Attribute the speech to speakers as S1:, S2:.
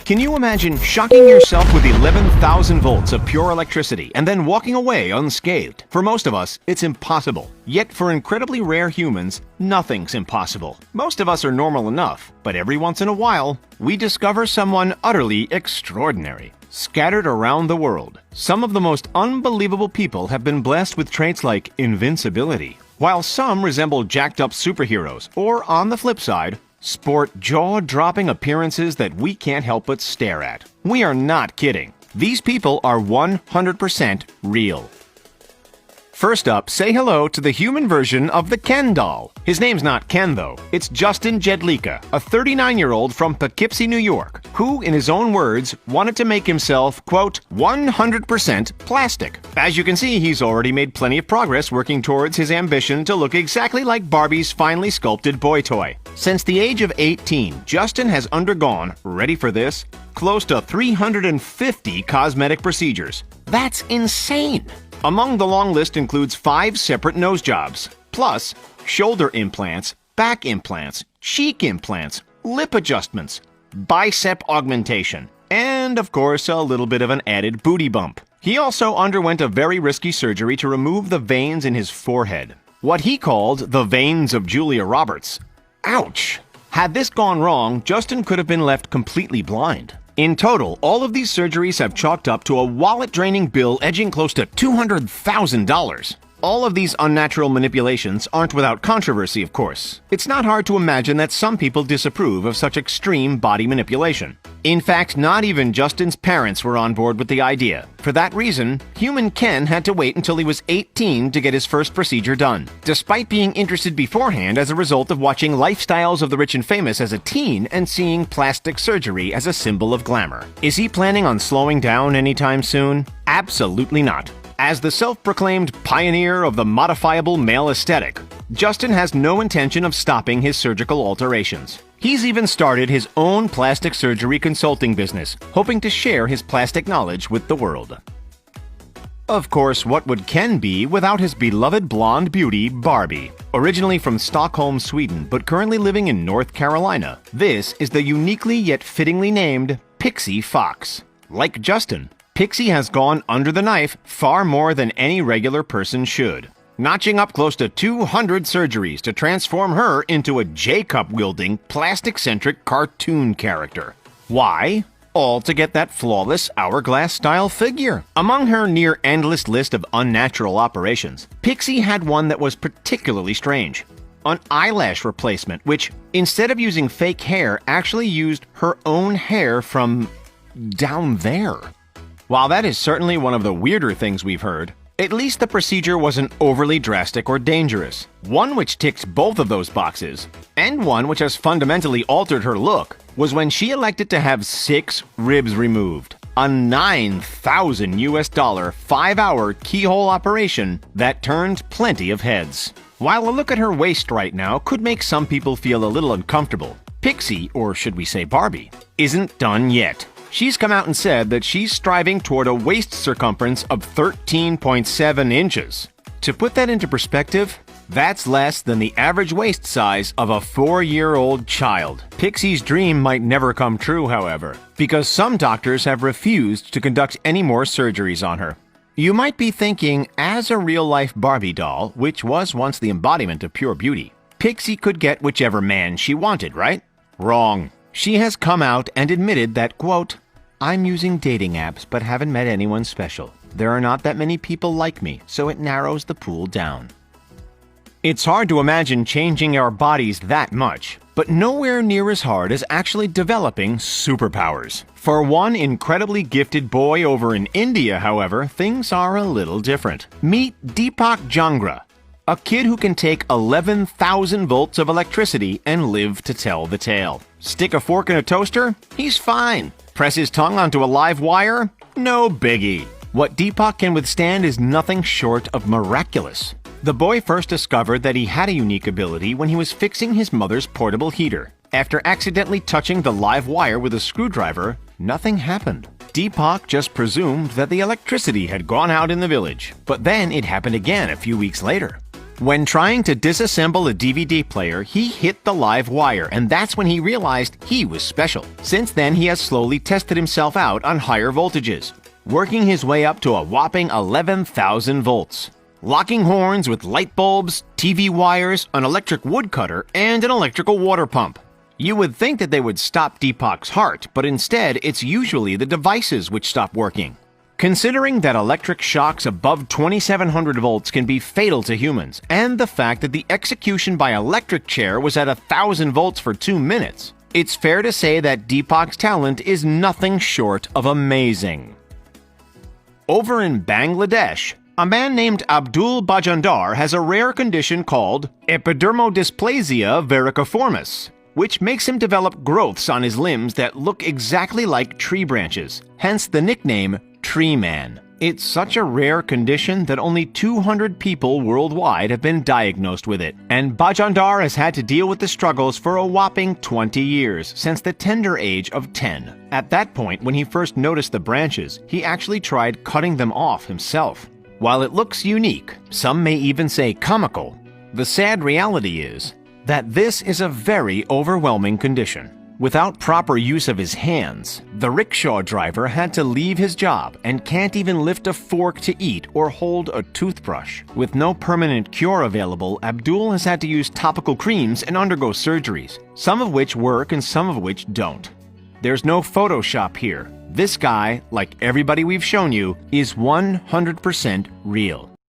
S1: Can you imagine shocking yourself with 11,000 volts of pure electricity and then walking away unscathed? For most of us, it's impossible. Yet for incredibly rare humans, nothing's impossible. Most of us are normal enough, but every once in a while, we discover someone utterly extraordinary. Scattered around the world, some of the most unbelievable people have been blessed with traits like invincibility, while some resemble jacked-up superheroes, or on the flip side, sport jaw-dropping appearances that we can't help but stare at. We are not kidding. These people are 100% real. First up, say hello to the human version of the Ken doll. His name's not Ken, though. It's Justin Jedlicka, a 39-year-old from Poughkeepsie, New York, who, in his own words, wanted to make himself, quote, 100% plastic. As you can see, he's already made plenty of progress working towards his ambition to look exactly like Barbie's finely sculpted boy toy. Since the age of 18, Justin has undergone, ready for this, close to 350 cosmetic procedures. That's insane! Among the long list includes 5 separate nose jobs, plus shoulder implants, back implants, cheek implants, lip adjustments, bicep augmentation, and of course a little bit of an added booty bump. He also underwent a very risky surgery to remove the veins in his forehead, what he called the veins of Julia Roberts. Ouch! Had this gone wrong, Justin could have been left completely blind. In total, all of these surgeries have chalked up to a wallet-draining bill edging close to $200,000. All of these unnatural manipulations aren't without controversy, of course. It's not hard to imagine that some people disapprove of such extreme body manipulation. In fact, not even Justin's parents were on board with the idea. For that reason, human Ken had to wait until he was 18 to get his first procedure done, despite being interested beforehand as a result of watching Lifestyles of the Rich and Famous as a teen and seeing plastic surgery as a symbol of glamour. Is he planning on slowing down anytime soon? Absolutely not. As the self-proclaimed pioneer of the modifiable male aesthetic, Justin has no intention of stopping his surgical alterations. He's even started his own plastic surgery consulting business, hoping to share his plastic knowledge with the world. Of course, what would Ken be without his beloved blonde beauty, Barbie? Originally from Stockholm, Sweden, but currently living in North Carolina, this is the uniquely yet fittingly named Pixie Fox. Like Justin, Pixie has gone under the knife far more than any regular person should, notching up close to 200 surgeries to transform her into a J-cup-wielding, plastic-centric cartoon character. Why? All to get that flawless hourglass-style figure. Among her near-endless list of unnatural operations, Pixie had one that was particularly strange. An eyelash replacement, which, instead of using fake hair, actually used her own hair from down there. While that is certainly one of the weirder things we've heard, at least the procedure wasn't overly drastic or dangerous. One which ticks both of those boxes, and one which has fundamentally altered her look, was when she elected to have 6 ribs removed. A $9,000 5-hour keyhole operation that turned plenty of heads. While a look at her waist right now could make some people feel a little uncomfortable, Pixie, or should we say Barbie, isn't done yet. She's come out and said that she's striving toward a waist circumference of 13.7 inches. To put that into perspective, that's less than the average waist size of a 4-year-old child. Pixie's dream might never come true, however, because some doctors have refused to conduct any more surgeries on her. You might be thinking, as a real-life Barbie doll, which was once the embodiment of pure beauty, Pixie could get whichever man she wanted, right? Wrong. She has come out and admitted that, quote, "I'm using dating apps but haven't met anyone special. There are not that many people like me, so it narrows the pool down." It's hard to imagine changing our bodies that much, but nowhere near as hard as actually developing superpowers. For one incredibly gifted boy over in India, however, things are a little different. Meet Deepak Jangra, a kid who can take 11,000 volts of electricity and live to tell the tale. Stick a fork in a toaster? He's fine. Press his tongue onto a live wire? No biggie. What Deepak can withstand is nothing short of miraculous. The boy first discovered that he had a unique ability when he was fixing his mother's portable heater. After accidentally touching the live wire with a screwdriver, nothing happened. Deepak just presumed that the electricity had gone out in the village, but then it happened again a few weeks later. When trying to disassemble a DVD player, he hit the live wire, and that's when he realized he was special. Since then, he has slowly tested himself out on higher voltages, working his way up to a whopping 11,000 volts. Locking horns with light bulbs, TV wires, an electric woodcutter, and an electrical water pump. You would think that they would stop Deepak's heart, but instead it's usually the devices which stop working. Considering that electric shocks above 2700 volts can be fatal to humans, and the fact that the execution by electric chair was at 1000 volts for 2 minutes, it's fair to say that Deepak's talent is nothing short of amazing. Over in Bangladesh, a man named Abdul Bajandar has a rare condition called epidermodysplasia verruciformis, which makes him develop growths on his limbs that look exactly like tree branches, hence the nickname Tree Man. It's such a rare condition that only 200 people worldwide have been diagnosed with it, and Bajandar has had to deal with the struggles for a whopping 20 years, since the tender age of 10. At that point, when he first noticed the branches, he actually tried cutting them off himself. While it looks unique, some may even say comical, the sad reality is that this is a very overwhelming condition. Without proper use of his hands, the rickshaw driver had to leave his job and can't even lift a fork to eat or hold a toothbrush. With no permanent cure available, Abdul has had to use topical creams and undergo surgeries, some of which work and some of which don't. There's no Photoshop here. This guy, like everybody we've shown you, is 100% real.